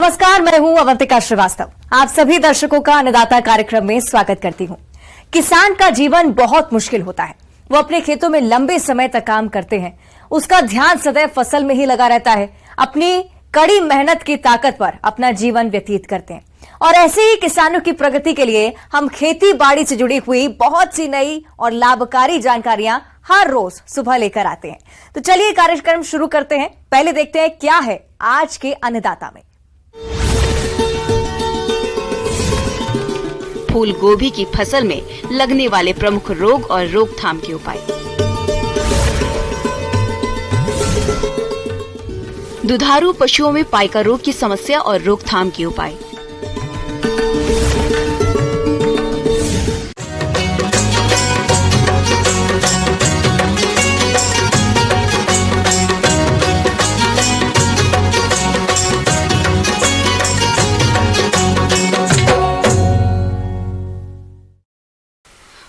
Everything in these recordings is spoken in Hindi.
नमस्कार, मैं हूं अवंतिका श्रीवास्तव। आप सभी दर्शकों का अन्नदाता कार्यक्रम में स्वागत करती हूं। किसान का जीवन बहुत मुश्किल होता है। वो अपने खेतों में लंबे समय तक काम करते हैं। उसका ध्यान सदैव फसल में ही लगा रहता है। अपनी कड़ी मेहनत की ताकत पर अपना जीवन व्यतीत करते हैं। और ऐसे ही किसानों की प्रगति के लिए हम खेती बाड़ी से जुड़ी हुई बहुत सी नई और लाभकारी जानकारियां हर रोज सुबह लेकर आते हैं। तो चलिए कार्यक्रम शुरू करते हैं। पहले देखते हैं क्या है आज के अन्नदाता में। फूल गोभी की फसल में लगने वाले प्रमुख रोग और रोकथाम के उपाय। दुधारू पशुओं में पाइका रोग की समस्या और रोकथाम के उपाय।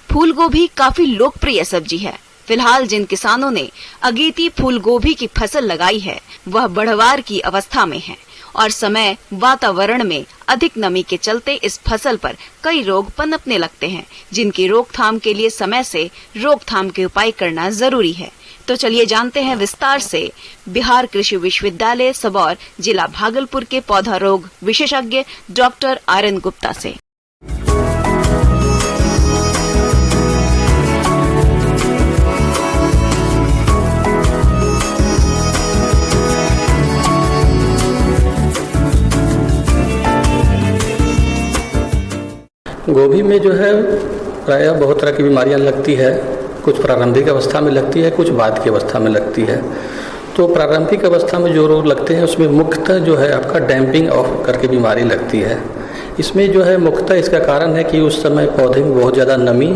फूल गोभी काफी लोकप्रिय सब्जी है। फिलहाल जिन किसानों ने अगेती फूल गोभी की फसल लगाई है वह बढ़वार की अवस्था में है और समय वातावरण में अधिक नमी के चलते इस फसल पर कई रोग पनपने लगते हैं, जिनकी रोकथाम के लिए समय से रोकथाम के उपाय करना जरूरी है। तो चलिए जानते हैं विस्तार से बिहार कृषि विश्वविद्यालय सबौर जिला भागलपुर के पौधा रोग विशेषज्ञ डॉक्टर आर्यन गुप्ता से। गोभी में जो है प्रायः बहुत तरह की बीमारियां लगती है। कुछ प्रारंभिक अवस्था में लगती है, कुछ बाद की अवस्था में लगती है। तो प्रारंभिक अवस्था में जो रोग लगते हैं उसमें मुख्यतः जो है आपका डैम्पिंग ऑफ करके बीमारी लगती है। इसमें जो है मुख्यतः इसका कारण है कि उस समय पौधे में बहुत ज़्यादा नमी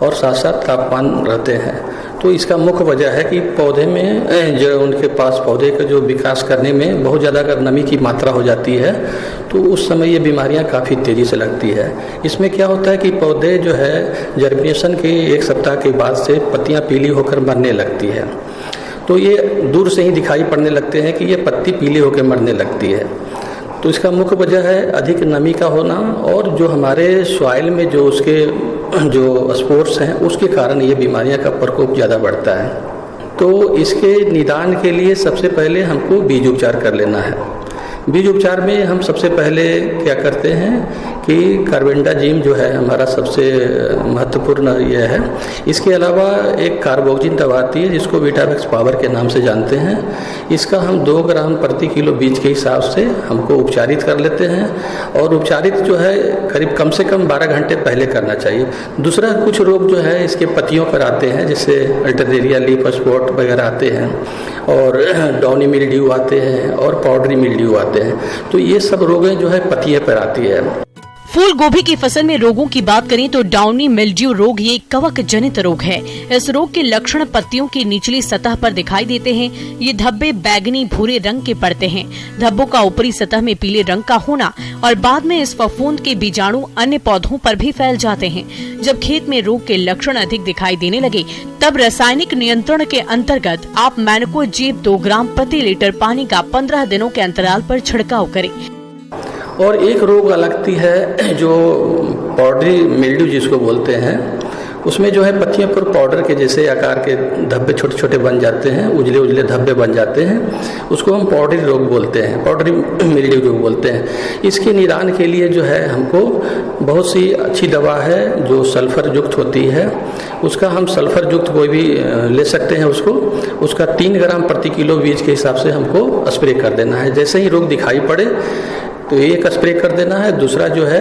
और साथ साथ तापमान रहते हैं। तो इसका मुख्य वजह है कि पौधे में जो उनके पास पौधे का जो विकास करने में बहुत ज़्यादा अगर नमी की मात्रा हो जाती है तो उस समय ये बीमारियां काफ़ी तेज़ी से लगती है। इसमें क्या होता है कि पौधे जो है जर्मिनेशन के 1 सप्ताह के बाद से पत्तियां पीली होकर मरने लगती है। तो ये दूर से ही दिखाई पड़ने लगते हैं कि ये पत्ती पीली होकर मरने लगती है। तो इसका मुख्य वजह है अधिक नमी का होना और जो हमारे सॉइल में जो उसके जो स्पोर्स हैं उसके कारण ये बीमारियां का प्रकोप ज़्यादा बढ़ता है। तो इसके निदान के लिए सबसे पहले हमको बीज उपचार कर लेना है। बीज उपचार में हम सबसे पहले क्या करते हैं कि कार्बेंडाजिम जो है हमारा सबसे महत्वपूर्ण ये है। इसके अलावा एक कार्बोक्जिन दवा आती है जिसको विटावेक्स पावर के नाम से जानते हैं। इसका हम 2 ग्राम प्रति किलो बीज के हिसाब से हमको उपचारित कर लेते हैं और उपचारित जो है करीब कम से कम 12 घंटे पहले करना चाहिए। दूसरा कुछ रोग जो है इसके पत्तियों पर आते हैं, जैसे अल्टरनेरिया लीफ स्पॉट वगैरह आते हैं और डाउनी मिल्ड्यू आते हैं और पाउडरी मिल्ड्यू आते हैं। तो ये सब रोगें जो है पत्तियों पर आती है। फूल गोभी की फसल में रोगों की बात करें तो डाउनी मिल्ड्यू रोग ये कवक जनित रोग है। इस रोग के लक्षण पत्तियों की निचली सतह पर दिखाई देते हैं। ये धब्बे बैगनी भूरे रंग के पड़ते हैं। धब्बों का ऊपरी सतह में पीले रंग का होना और बाद में इस फफूंद के बीजाणु अन्य पौधों पर भी फैल जाते हैं। जब खेत में रोग के लक्षण अधिक दिखाई देने लगे तब रासायनिक नियंत्रण के अंतर्गत आप मैनकोजेब 2 ग्राम प्रति लीटर पानी का 15 दिनों के अंतराल पर छिड़काव करें। और एक रोग लगती है जो पाउडरी मिल्ड्यू जिसको बोलते हैं, उसमें जो है पत्तियों पर पाउडर के जैसे आकार के धब्बे छोटे छोटे बन जाते हैं, उजले उजले धब्बे बन जाते हैं। उसको हम पाउडरी रोग बोलते हैं, पाउडरी मिल्ड्यू जो बोलते हैं। इसके निदान के लिए जो है हमको बहुत सी अच्छी दवा है जो सल्फर युक्त होती है। उसका हम सल्फर युक्त कोई भी ले सकते हैं। उसका 3 ग्राम प्रति किलो बीज के हिसाब से हमको स्प्रे कर देना है। जैसे ही रोग दिखाई पड़े तो एक स्प्रे कर देना है, दूसरा जो है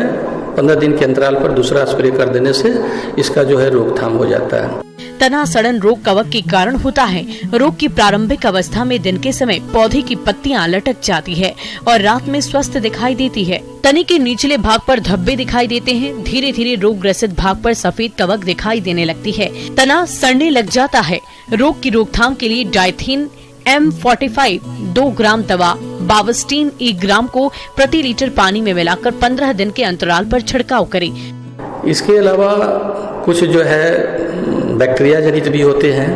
15 दिन के अंतराल पर दूसरा स्प्रे कर देने से इसका जो है रोकथाम हो जाता है। तना सड़न रोग कवक के कारण होता है। रोग की प्रारंभिक अवस्था में दिन के समय पौधे की पत्तियां लटक जाती है और रात में स्वस्थ दिखाई देती है। तने के निचले भाग पर धब्बे दिखाई देते हैं। धीरे धीरे रोग ग्रसित भाग पर सफेद कवक दिखाई देने लगती है। तना सड़ने लग जाता है। रोग की रोकथाम के लिए डाइथीन M45 2 ग्राम दवा बावस्टीन 1 ग्राम को प्रति लीटर पानी में मिलाकर 15 दिन के अंतराल पर छिड़काव करें। इसके अलावा कुछ जो है बैक्टीरिया जनित भी होते हैं,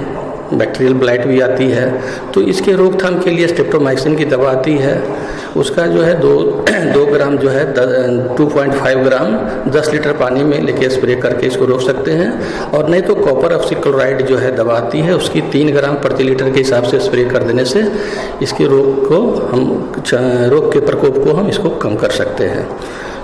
बैक्टीरियल ब्लाइट भी आती है। तो इसके रोकथाम के लिए स्ट्रेप्टोमाइसिन की दवा आती है, उसका जो है 2 ग्राम जो है 2.5 ग्राम 10 लीटर पानी में लेके स्प्रे करके इसको रोक सकते हैं। और नहीं तो कॉपर ऑक्सीक्लोराइड जो है दवा आती है, उसकी 3 ग्राम प्रति लीटर के हिसाब से स्प्रे कर देने से इसके रोग के प्रकोप को हम इसको कम कर सकते हैं।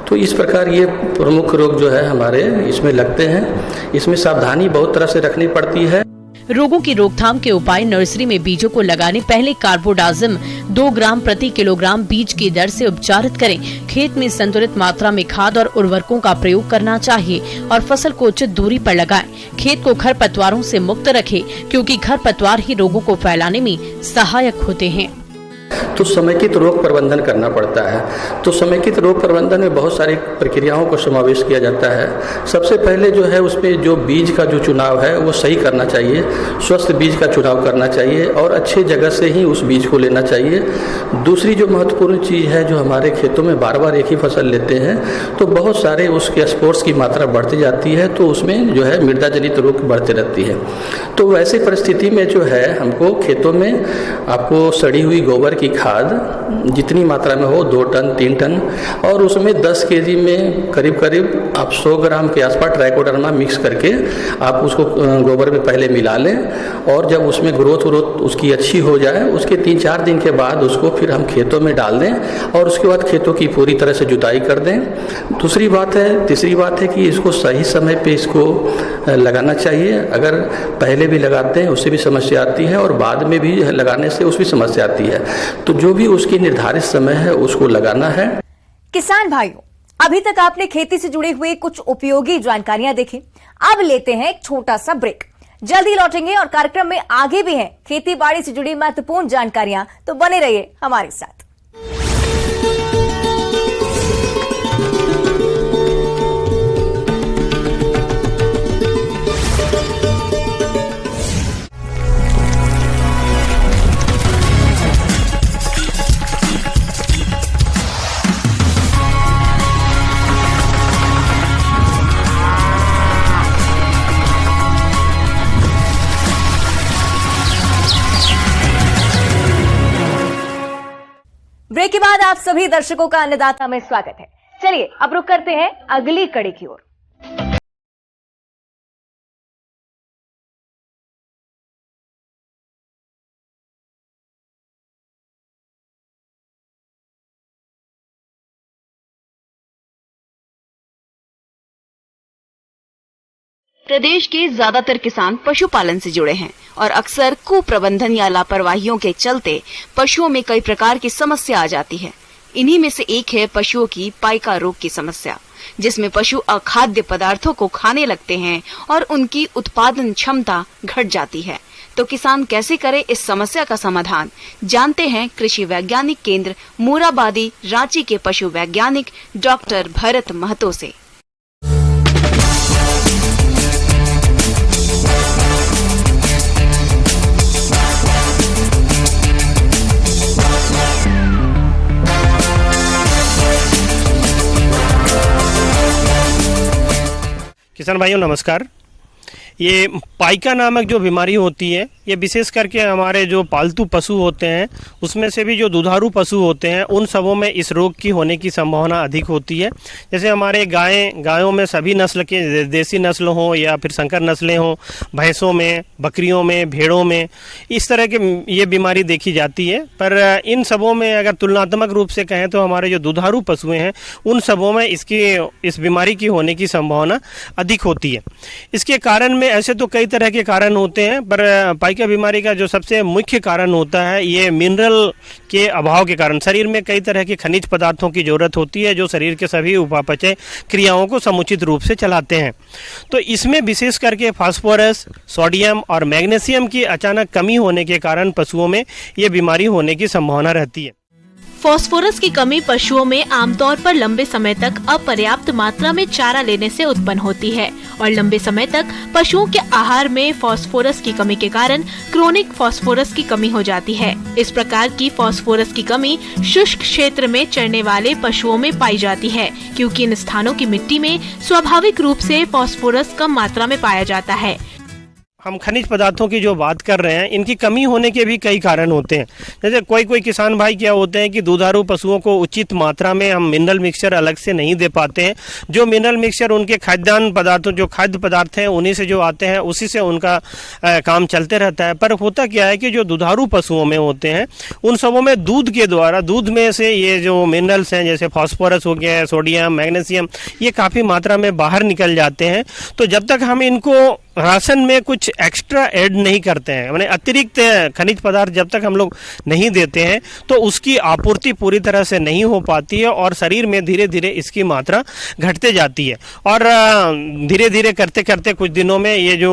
तो इस प्रकार ये प्रमुख रोग जो है हमारे इसमें लगते हैं। इसमें सावधानी बहुत तरह से रखनी पड़ती है। रोगों की रोकथाम के उपाय: नर्सरी में बीजों को लगाने पहले कार्बोडाजिम 2 ग्राम प्रति किलोग्राम बीज की दर से उपचारित करें। खेत में संतुलित मात्रा में खाद और उर्वरकों का प्रयोग करना चाहिए और फसल को उचित दूरी पर लगाएं। खेत को खरपतवारों से मुक्त रखें, क्योंकि खरपतवार ही रोगों को फैलाने में सहायक होते हैं। तो समेकित रोग प्रबंधन करना पड़ता है। तो समेकित रोग प्रबंधन में बहुत सारी प्रक्रियाओं का समावेश किया जाता है। सबसे पहले जो है उसमें जो बीज का जो चुनाव है वो सही करना चाहिए, स्वस्थ बीज का चुनाव करना चाहिए और अच्छे जगह से ही उस बीज को लेना चाहिए। दूसरी जो महत्वपूर्ण चीज़ है, जो हमारे खेतों में बार बार एक ही फसल लेते हैं तो बहुत सारे उसके स्पोर्स की मात्रा बढ़ती जाती है, तो उसमें जो है मृदा जनित रोग बढ़ते रहती है। तो वैसी परिस्थिति में जो है हमको खेतों में आपको सड़ी हुई गोबर की खाद जितनी मात्रा में हो 2 टन 3 टन और उसमें 10 केजी में करीब करीब आप 100 ग्राम के आसपास ट्राइकोडर्मा मिक्स करके आप उसको गोबर में पहले मिला लें और जब उसमें ग्रोथ उसकी अच्छी हो जाए उसके 3-4 दिन के बाद उसको फिर हम खेतों में डाल दें और उसके बाद खेतों की पूरी तरह से जुताई कर दें। तीसरी बात है कि इसको सही समय पे इसको लगाना चाहिए। अगर पहले भी लगाते हैं उससे भी समस्या आती है और बाद में भी लगाने से उसकी समस्या आती है। तो जो भी उसकी निर्धारित समय है उसको लगाना है। किसान भाइयों, अभी तक आपने खेती से जुड़े हुए कुछ उपयोगी जानकारियां देखी। अब लेते हैं एक छोटा सा ब्रेक, जल्दी लौटेंगे और कार्यक्रम में आगे भी हैं खेती बाड़ी से जुड़ी महत्वपूर्ण जानकारियां, तो बने रहिए हमारे साथ। ब्रेक के बाद आप सभी दर्शकों का अन्नदाता में स्वागत है। चलिए अब रुक करते हैं अगली कड़ी की ओर। प्रदेश के ज्यादातर किसान पशुपालन से जुड़े हैं और अक्सर कुप्रबंधन या लापरवाहियों के चलते पशुओं में कई प्रकार की समस्या आ जाती है। इन्हीं में से एक है पशुओं की पाइका रोग की समस्या, जिसमें पशु अखाद्य पदार्थों को खाने लगते हैं और उनकी उत्पादन क्षमता घट जाती है। तो किसान कैसे करे इस समस्या का समाधान, जानते हैं कृषि वैज्ञानिक केंद्र मोराबादी रांची के पशु वैज्ञानिक डॉक्टर भरत महतो से। किसान भाइयों नमस्कार। ये पाइका नामक जो बीमारी होती है ये विशेष करके हमारे जो पालतू पशु होते हैं उसमें से भी जो दुधारू पशु होते हैं उन सबों में इस रोग की होने की संभावना अधिक होती है। जैसे हमारे गायों में सभी नस्ल के देसी नस्ल हो या फिर संकर नस्लें हों, भैंसों में, बकरियों में, भेड़ों में इस तरह के ये बीमारी देखी जाती है। पर इन सबों में अगर तुलनात्मक रूप से कहें तो हमारे जो दुधारू पशुएँ हैं उन सबों में इस बीमारी की होने की संभावना अधिक होती है। इसके कारण में ऐसे तो कई तरह के कारण होते हैं, पर पाइका बीमारी का जो सबसे मुख्य कारण होता है ये मिनरल के अभाव के कारण शरीर में कई तरह के खनिज पदार्थों की जरूरत होती है जो शरीर के सभी उपापचय क्रियाओं को समुचित रूप से चलाते हैं। तो इसमें विशेष करके फास्फोरस, सोडियम और मैग्नीशियम की अचानक कमी होने के कारण पशुओं में ये बीमारी होने की संभावना रहती है। फास्फोरस की कमी पशुओं में आमतौर पर लंबे समय तक अपर्याप्त मात्रा में चारा लेने से उत्पन्न होती है और लंबे समय तक पशुओं के आहार में फास्फोरस की कमी के कारण क्रोनिक फास्फोरस की कमी हो जाती है। इस प्रकार की फास्फोरस की कमी शुष्क क्षेत्र में चरने वाले पशुओं में पाई जाती है, क्योंकि इन स्थानों की मिट्टी में स्वाभाविक रूप से फास्फोरस कम मात्रा में पाया जाता है। हम खनिज पदार्थों की जो बात कर रहे हैं, इनकी कमी होने के भी कई कारण होते हैं। जैसे कोई किसान भाई क्या होते हैं कि दुधारू पशुओं को उचित मात्रा में हम मिनरल मिक्सचर अलग से नहीं दे पाते हैं। जो मिनरल मिक्सचर उनके खाद्यान्न पदार्थों, जो खाद्य पदार्थ हैं उन्हीं से जो आते हैं, उसी से उनका काम चलते रहता है। पर होता क्या है कि जो दुधारू पशुओं में होते हैं उन सबों में दूध के द्वारा, दूध में से ये जो मिनरल्स हैं जैसे फास्फोरस हो गया, सोडियम, मैग्नीशियम, ये काफ़ी मात्रा में बाहर निकल जाते हैं। तो जब तक हम इनको राशन में कुछ एक्स्ट्रा ऐड नहीं करते हैं, माने अतिरिक्त खनिज पदार्थ जब तक हम लोग नहीं देते हैं, तो उसकी आपूर्ति पूरी तरह से नहीं हो पाती है और शरीर में धीरे धीरे इसकी मात्रा घटते जाती है। और धीरे धीरे करते करते कुछ दिनों में ये जो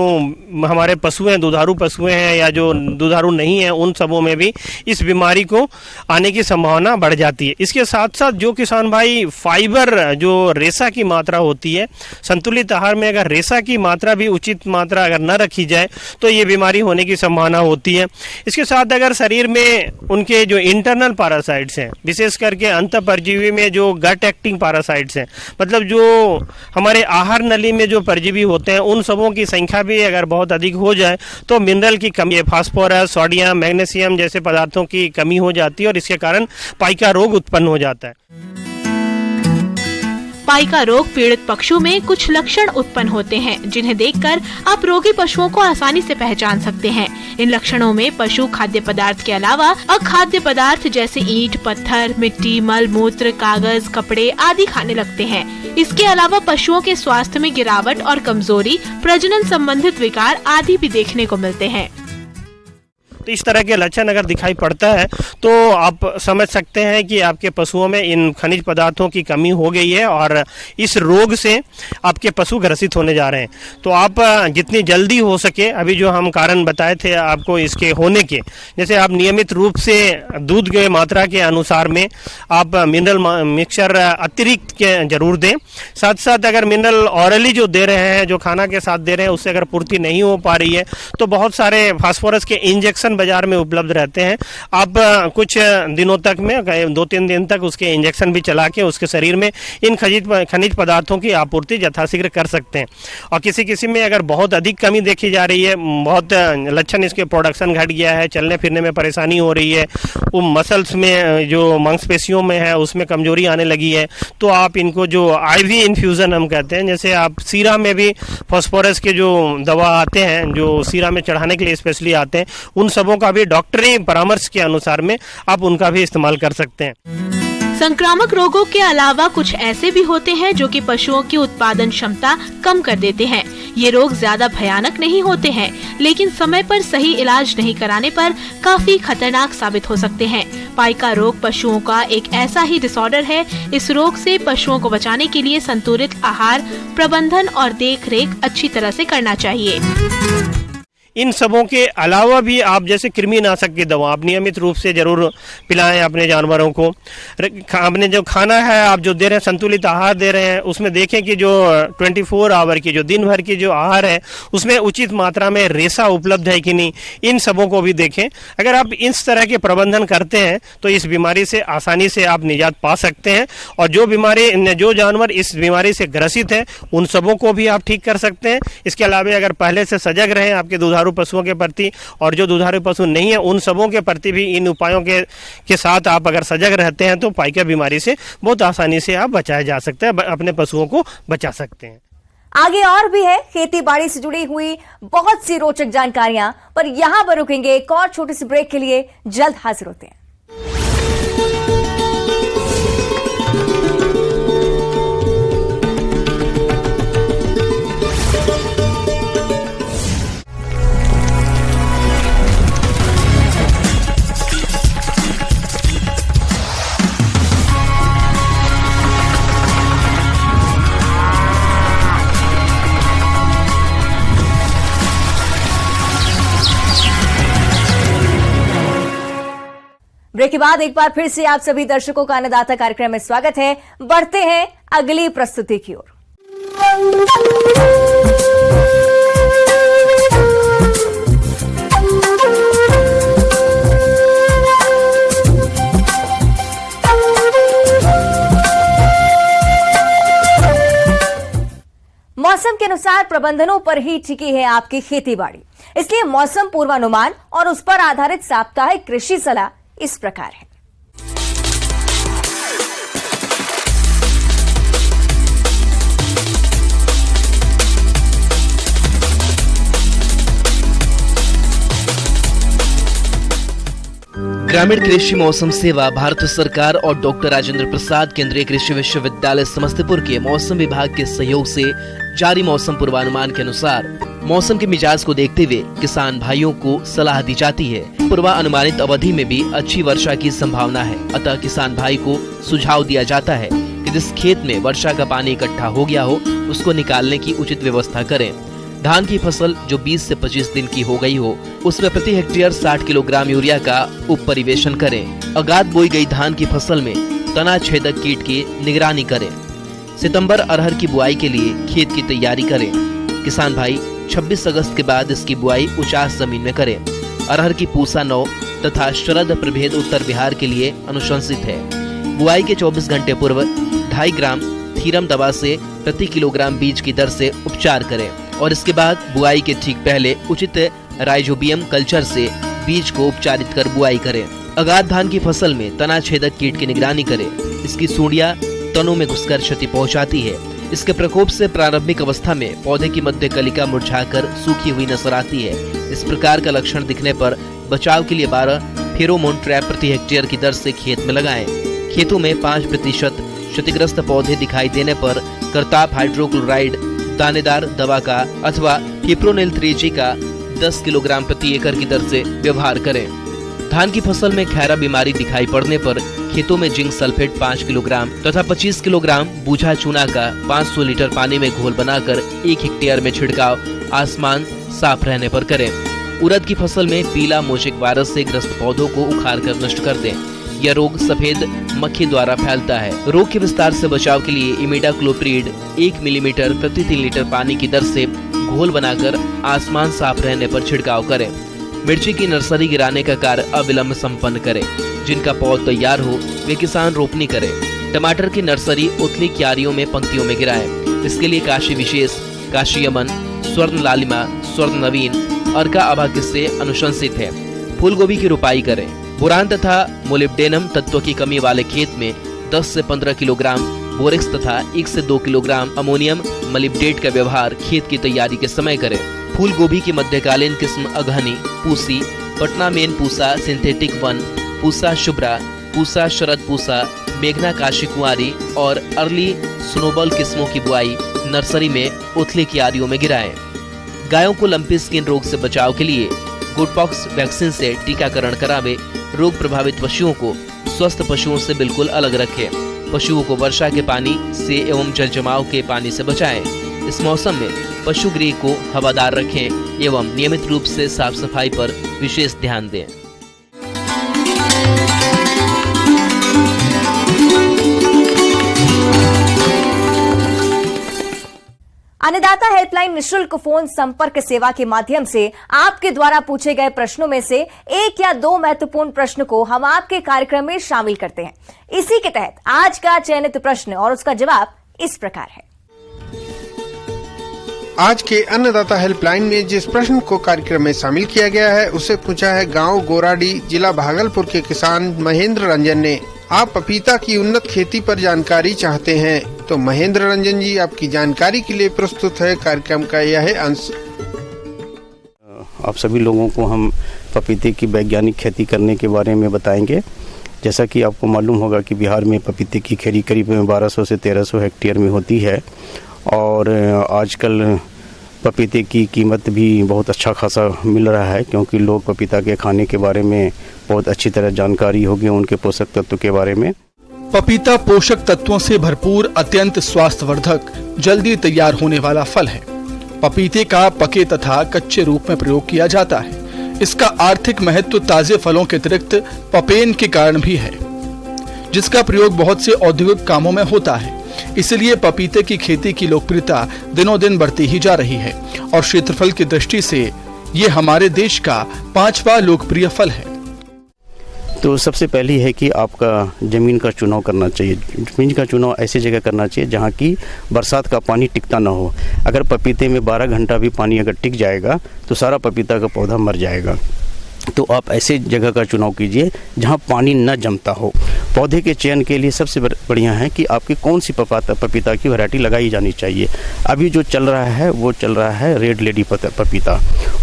हमारे पशु हैं, दुधारू पशु हैं या जो दुधारू नहीं हैं, उन सबों में भी इस बीमारी को आने की संभावना बढ़ जाती है। इसके साथ साथ जो किसान भाई फाइबर, जो रेशा की मात्रा होती है, संतुलित आहार में अगर रेशा की मात्रा भी उचित मात्रा अगर न रखी जाए तो ये बीमारी होने की संभावना होती है। इसके साथ अगर शरीर में उनके जो इंटरनल पैरासाइट्स हैं, विशेष करके अंतःपरजीवी में जो गट एक्टिंग पैरासाइट्स हैं, मतलब जो हमारे आहार नली में जो परजीवी होते हैं, उन सबों की संख्या भी अगर बहुत अधिक हो जाए तो मिनरल की कमी, फास्फोरस, सोडियम, मैग्नीशियम जैसे पदार्थों की कमी हो जाती है और इसके कारण पाइका रोग उत्पन्न हो जाता है। पाइका रोग पीड़ित पशु में कुछ लक्षण उत्पन्न होते हैं, जिन्हें देखकर आप रोगी पशुओं को आसानी से पहचान सकते हैं। इन लक्षणों में पशु खाद्य पदार्थ के अलावा अखाद्य पदार्थ जैसे ईंट, पत्थर, मिट्टी, मल मूत्र, कागज, कपड़े आदि खाने लगते हैं। इसके अलावा पशुओं के स्वास्थ्य में गिरावट और कमजोरी, प्रजनन संबंधित विकार आदि भी देखने को मिलते हैं। तो इस तरह के लक्षण अगर दिखाई पड़ता है तो आप समझ सकते हैं कि आपके पशुओं में इन खनिज पदार्थों की कमी हो गई है और इस रोग से आपके पशु ग्रसित होने जा रहे हैं। तो आप जितनी जल्दी हो सके, अभी जो हम कारण बताए थे आपको इसके होने के, जैसे आप नियमित रूप से दूध के मात्रा के अनुसार में आप मिनरल मिक्सचर अतिरिक्त के जरूर दें। साथ साथ अगर मिनरल ऑरली जो दे रहे हैं, जो खाना के साथ दे रहे हैं, उससे अगर पूर्ति नहीं हो पा रही है तो बहुत सारे फास्फोरस के इंजेक्शन बाजार में उपलब्ध रहते हैं। आप कुछ दिनों तक में, 2-3 दिन तक उसके इंजेक्शन भी चला के उसके शरीर में इन खनिज पदार्थों की आपूर्ति यथाशीघ्र कर सकते हैं। और किसी में अगर बहुत अधिक कमी देखी जा रही है, बहुत लक्षण इसके प्रोडक्शन घट गया है, चलने फिरने में परेशानी हो रही है, वो मसल्स में जो मांसपेशियों में है उसमें कमजोरी आने लगी है, तो आप इनको जो आईवी इन्फ्यूजन हम कहते हैं, जैसे आप सीरा में भी फास्फोरस के जो दवा आते हैं, जो सीरा में चढ़ाने के लिए स्पेशली आते हैं, उन सबों का भी डॉक्टरी परामर्श के अनुसार में आप उनका भी इस्तेमाल कर सकते हैं। संक्रामक रोगों के अलावा कुछ ऐसे भी होते हैं जो कि पशुओं की उत्पादन क्षमता कम कर देते हैं। ये रोग ज्यादा भयानक नहीं होते हैं, लेकिन समय पर सही इलाज नहीं कराने पर काफी खतरनाक साबित हो सकते हैं। पाइका रोग पशुओं का एक ऐसा ही डिसऑर्डर है। इस रोग से पशुओं को बचाने के लिए संतुलित आहार प्रबंधन और देखरेख अच्छी तरह से करना चाहिए। इन सबों के अलावा भी आप जैसे कृमिनाशक की दवा आप नियमित रूप से जरूर पिलाएं अपने जानवरों को। आपने जो खाना है आप जो दे रहे हैं, संतुलित आहार दे रहे हैं, उसमें देखें कि जो 24 आवर की, जो दिन भर की जो आहार है, उसमें उचित मात्रा में रेशा उपलब्ध है कि नहीं, इन सबों को भी देखें। अगर आप इस तरह के प्रबंधन करते हैं तो इस बीमारी से आसानी से आप निजात पा सकते हैं और जो जानवर इस बीमारी से ग्रसित हैं उन सबों को भी आप ठीक कर सकते हैं। इसके अलावा अगर पहले से सजग रहें आपके दुधारू पशुओं के प्रति, और जो दुधारू पशु नहीं है उन सबों के प्रति भी इन उपायों के साथ आप अगर सजग रहते हैं तो पाइका बीमारी से बहुत आसानी से आप बचाया जा सकता है, अपने पशुओं को बचा सकते हैं। आगे और भी है खेती बाड़ी से जुड़ी हुई बहुत सी रोचक जानकारियां, पर यहां पर रुकेंगे एक और छोटे से ब्रेक के लिए। जल्द हाजिर होते हैं। ब्रेक के बाद एक बार फिर से आप सभी दर्शकों का अन्नदाता कार्यक्रम में स्वागत है। बढ़ते हैं अगली प्रस्तुति की ओर। मौसम के अनुसार प्रबंधनों पर ही टिकी है आपकी खेती बाड़ी। इसलिए मौसम पूर्वानुमान और उस पर आधारित साप्ताहिक कृषि सलाह इस प्रकार है। ग्रामीण कृषि मौसम सेवा भारत सरकार और डॉक्टर राजेंद्र प्रसाद केंद्रीय कृषि विश्वविद्यालय समस्तीपुर के मौसम विभाग के सहयोग से जारी मौसम पूर्वानुमान के अनुसार मौसम के मिजाज को देखते हुए किसान भाइयों को सलाह दी जाती है। पूर्वानुमानित अवधि में भी अच्छी वर्षा की संभावना है, अतः किसान भाई को सुझाव दिया जाता है कि जिस खेत में वर्षा का पानी इकट्ठा हो गया हो उसको निकालने की उचित व्यवस्था करें। धान की फसल जो 20 से 25 दिन की हो गई हो उसमें प्रति हेक्टेयर 60 किलोग्राम यूरिया का उप परिवेशन करें। अगाध बोई गई धान की फसल में तना छेदक कीट की निगरानी करें। सितंबर अरहर की बुआई के लिए खेत की तैयारी करें। किसान भाई 26 अगस्त के बाद इसकी बुआई उचास जमीन में करें। अरहर की पूसा 9 तथा शरद प्रभेद उत्तर बिहार के लिए अनुशंसित है। बुआई के 24 घंटे पूर्व 2.5 ग्राम थीरम दवा से प्रति किलोग्राम बीज की दर से उपचार करें और इसके बाद बुआई के ठीक पहले उचित राइजोबियम कल्चर से बीज को उपचारित कर बुआई करें। अगाध धान की फसल में तना छेदक कीट की निगरानी करें। इसकी सूंडियां तनों में घुसकर क्षति पहुंचाती है। इसके प्रकोप से प्रारंभिक अवस्था में पौधे की मध्य कलिका मुरझाकर सूखी हुई नजर आती है। इस प्रकार का लक्षण दिखने पर बचाव के लिए 12 फेरोमोन ट्रैप प्रति हेक्टेयर की दर से खेत में लगाएं। खेतों में 5% क्षतिग्रस्त पौधे दिखाई देने पर करताप हाइड्रोक्लोराइड दानेदार दवा का अथवा फिप्रोनिल 3G का 10 किलोग्राम प्रति एकड़ की दर से व्यवहार करें। धान की फसल में खैरा बीमारी दिखाई पड़ने पर खेतों में जिंक सल्फेट 5 किलोग्राम तथा 25 किलोग्राम बूझा चूना का 500 लीटर पानी में घोल बनाकर 1 हेक्टेयर में छिड़काव आसमान साफ रहने पर करें। उड़द की फसल में पीला मोजेक वायरस से ग्रस्त पौधों को उखाड़ कर नष्ट कर दें। यह रोग सफेद मक्खी द्वारा फैलता है। रोग के विस्तार से बचाव के लिए इमिडाक्लोप्रिड 1 मिलीमीटर प्रति 3 लीटर पानी की दर से घोल बनाकर आसमान साफ रहने पर छिड़काव करें। मिर्ची की नर्सरी गिराने का कार्य अविलंब संपन्न करें। जिनका पौध तैयार हो वे किसान रोपनी करें। टमाटर की नर्सरी उथली क्यारियों में पंक्तियों में गिराएं। इसके लिए काशी विशेष, काशी यमन, स्वर्ण लालिमा, स्वर्ण नवीन, अर्का आभा किस्से अनुशंसित है। फूल गोभी की रोपाई करें। बोरान तथा मोलिब्डेनम तत्व की कमी वाले खेत में 10 से 15 किलोग्राम बोरेक्स तथा 1 से 2 किलोग्राम अमोनियम मलिब्डेट का व्यवहार खेत की तैयारी के समय करें। फूल गोभी की मध्यकालीन किस्म अघनी, पूसी, पटना मेन पूसा, सिंथेटिक 1, पूसा शुभ्रा, पूसा शरद पूसा, मेघना काशी कुंवारी और अर्ली स्नोबॉल किस्मों की बुआई नर्सरी में उथली क्यारियों में गिराएं। गायों को लंपी स्किन रोग से बचाव के लिए गुडपॉक्स वैक्सीन से टीकाकरण करावे। रोग प्रभावित पशुओं को स्वस्थ पशुओं से बिल्कुल अलग रखें। पशुओं को वर्षा के पानी से एवं जल जमाव के पानी से बचाएं। इस मौसम में पशु गृह को हवादार रखें एवं नियमित रूप से साफ सफाई पर विशेष ध्यान दें। अन्नदाता हेल्पलाइन निशुल्क फोन संपर्क सेवा के माध्यम से आपके द्वारा पूछे गए प्रश्नों में से 1 या 2 महत्वपूर्ण प्रश्न को हम आपके कार्यक्रम में शामिल करते हैं। इसी के तहत आज का चयनित प्रश्न और उसका जवाब इस प्रकार है। आज के अन्नदाता हेल्पलाइन में जिस प्रश्न को कार्यक्रम में शामिल किया गया है उसे पूछा है गांव गोराडी जिला भागलपुर के किसान महेंद्र रंजन ने। आप पपीता की उन्नत खेती पर जानकारी चाहते हैं तो महेंद्र रंजन जी आपकी जानकारी के लिए प्रस्तुत है कार्यक्रम का यह अंश। आप सभी लोगों को हम पपीते की वैज्ञानिक खेती करने के बारे में बताएंगे। जैसा कि आपको मालूम होगा कि बिहार में पपीते की खेती करीब 1200 से 1300 हेक्टेयर में होती है और आजकल पपीते की कीमत भी बहुत अच्छा खासा मिल रहा है क्योंकि लोग पपीता के खाने के बारे में बहुत अच्छी तरह जानकारी होगी उनके पोषक तत्व के बारे में। पपीता पोषक तत्वों से भरपूर अत्यंत स्वास्थ्यवर्धक जल्दी तैयार होने वाला फल है। पपीते का पके तथा कच्चे रूप में प्रयोग किया जाता है। इसका आर्थिक महत्व ताजे फलों के अतिरिक्त पपेन के कारण भी है जिसका प्रयोग बहुत से औद्योगिक कामों में होता है। इसलिए पपीते की खेती की लोकप्रियता दिनों दिन बढ़ती ही जा रही है और क्षेत्रफल की दृष्टि से ये हमारे देश का 5वां लोकप्रिय फल है। तो सबसे पहली है कि आपका ज़मीन का चुनाव करना चाहिए। ज़मीन का चुनाव ऐसी जगह करना चाहिए जहाँ की बरसात का पानी टिकता ना हो। अगर पपीते में 12 घंटा भी पानी अगर टिक जाएगा तो सारा पपीता का पौधा मर जाएगा। तो आप ऐसे जगह का चुनाव कीजिए जहाँ पानी न जमता हो। पौधे के चयन के लिए सबसे बढ़िया है कि आपकी कौन सी पपीता की वैरायटी लगाई जानी चाहिए। अभी जो चल रहा है वो चल रहा है रेड लेडी पपीता।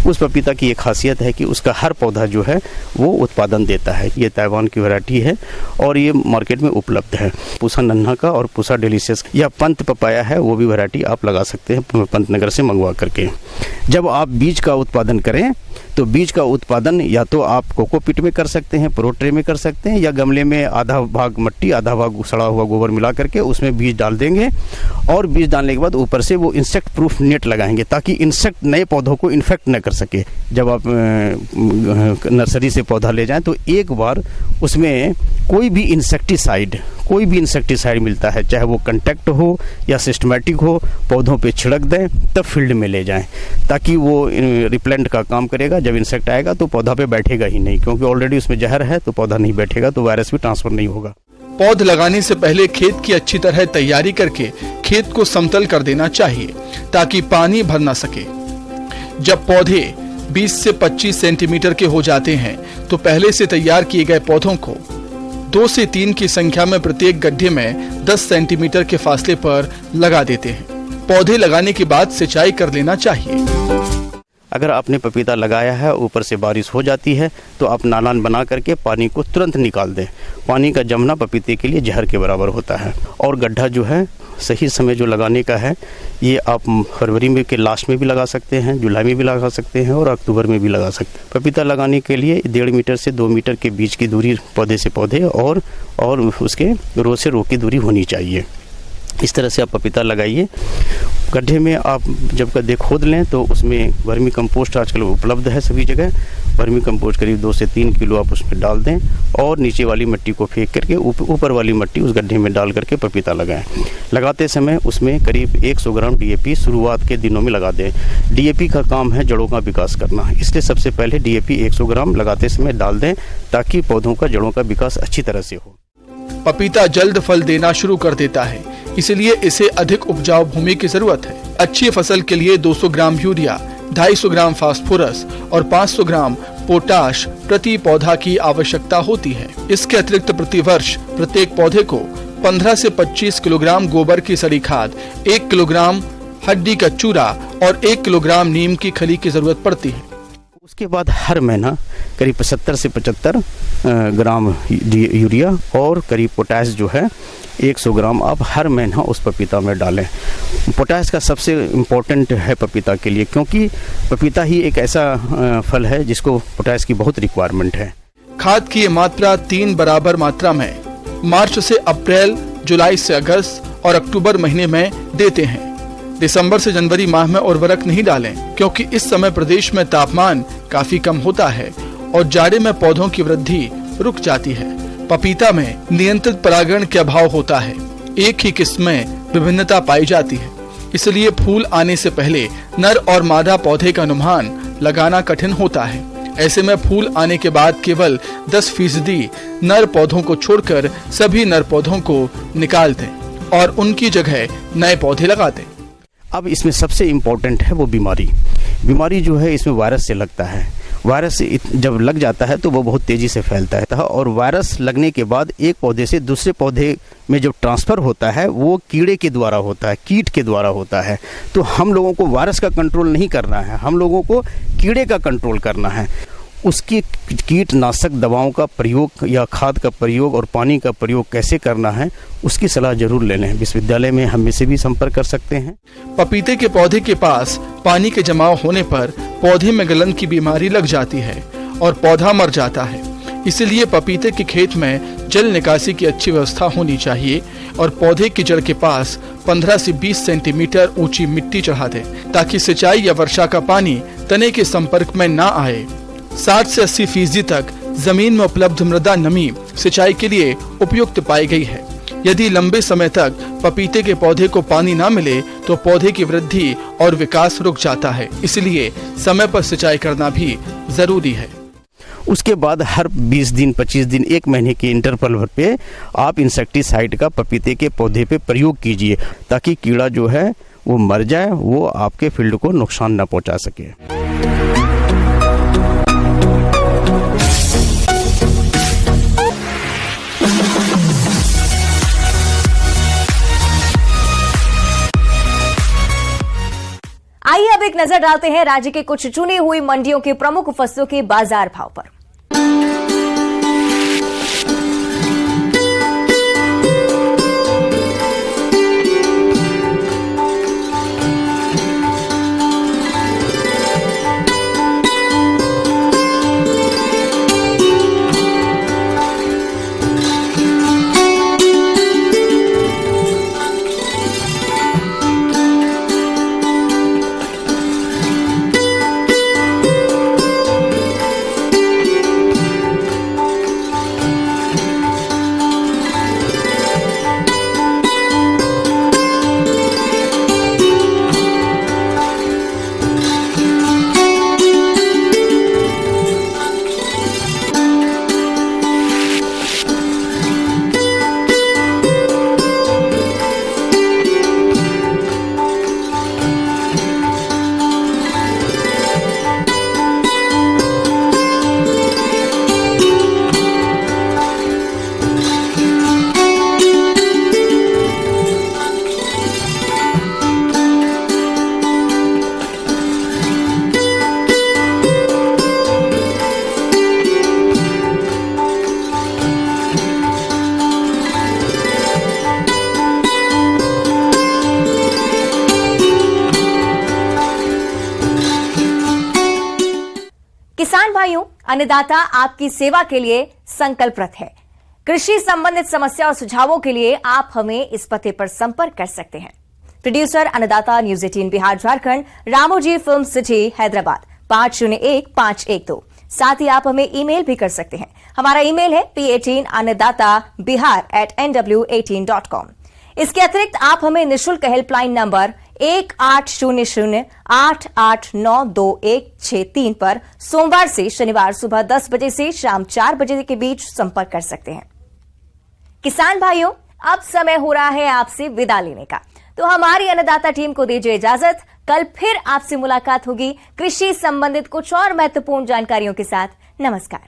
उस पपीता की एक खासियत है कि उसका हर पौधा जो है वो उत्पादन देता है। ये ताइवान की वैरायटी है और ये मार्केट में उपलब्ध है। पूसा नन्हा का और पूसा डिलीशियस या पंत पपाया है, वो भी वैरायटी आप लगा सकते हैं पंतनगर से मंगवा करके। जब आप बीज का उत्पादन करें तो बीज का उत्पादन या तो आप कोकोपीट में कर सकते हैं, प्रो ट्रे में कर सकते हैं, या गमले में आधा भाग मट्टी आधा भाग सड़ा हुआ गोबर मिला करके उसमें बीज डाल देंगे। और बीज डालने के बाद ऊपर से वो इंसेक्ट प्रूफ नेट लगाएंगे ताकि इंसेक्ट नए पौधों को इन्फेक्ट न कर सके। जब आप नर्सरी से पौधा ले जाएं तो एक बार उसमें कोई भी इंसेक्टिसाइड मिलता है, चाहे वो कंटेक्ट हो या सिस्टमेटिक हो, पौधों पे छिड़क दें, तब फील्ड में ले जाएं ताकि वो रिपेलेंट का काम करेगा। जब इंसेक्ट आएगा तो पौधा पे बैठेगा ही नहीं, क्योंकि ऑलरेडी उसमें जहर है तो पौधा नहीं बैठेगा, तो वायरस भी ट्रांसफर नहीं होगा। पौध लगाने से पहले खेत की अच्छी तरह तैयारी करके खेत को समतल कर देना चाहिए ताकि पानी भर ना सके। जब पौधे 20 से 25 सेंटीमीटर के हो जाते हैं तो पहले से तैयार किए गए पौधों को 2 से 3 की संख्या में प्रत्येक गड्ढे में 10 सेंटीमीटर के फासले पर लगा देते हैं। पौधे लगाने के बाद सिंचाई कर लेना चाहिए। अगर आपने पपीता लगाया है, ऊपर से बारिश हो जाती है तो आप नालान बना करके पानी को तुरंत निकाल दें। पानी का जमना पपीते के लिए जहर के बराबर होता है। और गड्ढा जो है सही समय जो लगाने का है, ये आप फरवरी में के लास्ट में भी लगा सकते हैं, जुलाई में भी लगा सकते हैं और अक्टूबर में भी लगा सकते हैं। पपीता लगाने के लिए 1.5 मीटर से 2 मीटर के बीच की दूरी पौधे से पौधे और उसके रो से रो की दूरी होनी चाहिए। इस तरह से आप पपीता लगाइए। गड्ढे में आप जब गड्ढे खोद लें तो उसमें वर्मी कंपोस्ट आजकल उपलब्ध है सभी जगह। वर्मी कंपोस्ट करीब 2 से 3 किलो आप उसमें डाल दें और नीचे वाली मिट्टी को फेंक करके ऊपर वाली मिट्टी उस गड्ढे में डाल करके पपीता लगाएं। लगाते समय उसमें करीब 100 ग्राम DAP शुरुआत के दिनों में लगा दें। DAP का काम है जड़ों का विकास करना, इसलिए सबसे पहले DAP 100 ग्राम लगाते समय डाल दें ताकि पौधों का जड़ों का विकास अच्छी तरह से हो। पपीता जल्द फल देना शुरू कर देता है, इसलिए इसे अधिक उपजाऊ भूमि की जरूरत है। अच्छी फसल के लिए 200 ग्राम यूरिया, 250 ग्राम फास्फोरस और 500 ग्राम पोटाश प्रति पौधा की आवश्यकता होती है। इसके अतिरिक्त प्रतिवर्ष प्रत्येक पौधे को 15 से 25 किलोग्राम गोबर की सड़ी खाद, 1 किलोग्राम हड्डी का चूरा और 1 किलोग्राम नीम की खली की जरूरत पड़ती है। उसके बाद हर महीना करीब 70 से 75 ग्राम यूरिया और करीब पोटाश जो है 100 ग्राम आप हर महीना उस पपीता में डालें। पोटाश का सबसे इम्पोर्टेंट है पपीता के लिए, क्योंकि पपीता ही एक ऐसा फल है जिसको पोटाश की बहुत रिक्वायरमेंट है। खाद की मात्रा 3 बराबर मात्रा में मार्च से अप्रैल, जुलाई से अगस्त और अक्टूबर महीने में देते हैं। दिसंबर से जनवरी माह में उर्वरक नहीं डालें, क्योंकि इस समय प्रदेश में तापमान काफी कम होता है और जाड़े में पौधों की वृद्धि रुक जाती है। पपीता में नियंत्रित परागण के अभाव होता है, एक ही किस्म में विभिन्नता पाई जाती है, इसलिए फूल आने से पहले नर और मादा पौधे का अनुमान लगाना कठिन होता है। ऐसे में फूल आने के बाद केवल 10% नर पौधों को छोड़कर सभी नर पौधों को निकाल दें और उनकी जगह नए पौधे लगा दें। अब इसमें सबसे इम्पोर्टेंट है वो बीमारी जो है इसमें वायरस से लगता है। वायरस जब लग जाता है तो वो बहुत तेज़ी से फैलता है और वायरस लगने के बाद एक पौधे से दूसरे पौधे में जो ट्रांसफ़र होता है वो कीड़े के द्वारा होता है, कीट के द्वारा होता है। तो हम लोगों को वायरस का कंट्रोल नहीं करना है, हम लोगों को कीड़े का कंट्रोल करना है। उसकी कीटनाशक दवाओं का प्रयोग या खाद का प्रयोग और पानी का प्रयोग कैसे करना है उसकी सलाह जरूर ले लें। विश्वविद्यालय में हम से भी संपर्क कर सकते हैं। पपीते के पौधे के पास पानी के जमाव होने पर पौधे में गलन की बीमारी लग जाती है और पौधा मर जाता है। इसलिए पपीते के खेत में जल निकासी की अच्छी व्यवस्था होनी चाहिए और पौधे की जड़ के पास 15 से 20 सेंटीमीटर ऊंची मिट्टी चढ़ा दें ताकि सिंचाई या वर्षा का पानी तने के संपर्क में न आए। 60 से 80% तक जमीन में उपलब्ध मृदा नमी सिंचाई के लिए उपयुक्त पाई गई है। यदि लंबे समय तक पपीते के पौधे को पानी न मिले तो पौधे की वृद्धि और विकास रुक जाता है, इसलिए समय पर सिंचाई करना भी जरूरी है। उसके बाद हर 20 दिन 25 दिन 1 महीने के इंटरवल पे आप इंसेक्टिसाइड का पपीते के पौधे पे प्रयोग कीजिए, ताकि कीड़ा जो है वो मर जाए, वो आपके फील्ड को नुकसान न पहुंचा सके। आइए अब एक नजर डालते हैं राज्य के कुछ चुनी हुई मंडियों के प्रमुख फसलों के बाजार भाव पर। किसान भाइयों, अन्नदाता आपकी सेवा के लिए संकल्परत है। कृषि संबंधित समस्या और सुझावों के लिए आप हमें इस पते पर संपर्क कर सकते हैं। प्रोड्यूसर अन्नदाता, news 18 Bihar Jharkhand, Ramoji film city Hyderabad 501512। साथ ही आप हमें ईमेल भी कर सकते हैं। हमारा ईमेल है p18annadatabihar@nw18.com। इसके अतिरिक्त आप हमें निःशुल्क हेल्पलाइन नंबर 1800-889-2163 पर सोमवार से शनिवार सुबह 10 बजे से शाम 4 बजे के बीच संपर्क कर सकते हैं। किसान भाइयों, अब समय हो रहा है आपसे विदा लेने का, तो हमारी अन्नदाता टीम को दीजिए इजाजत। कल फिर आपसे मुलाकात होगी कृषि संबंधित कुछ और महत्वपूर्ण जानकारियों के साथ। नमस्कार।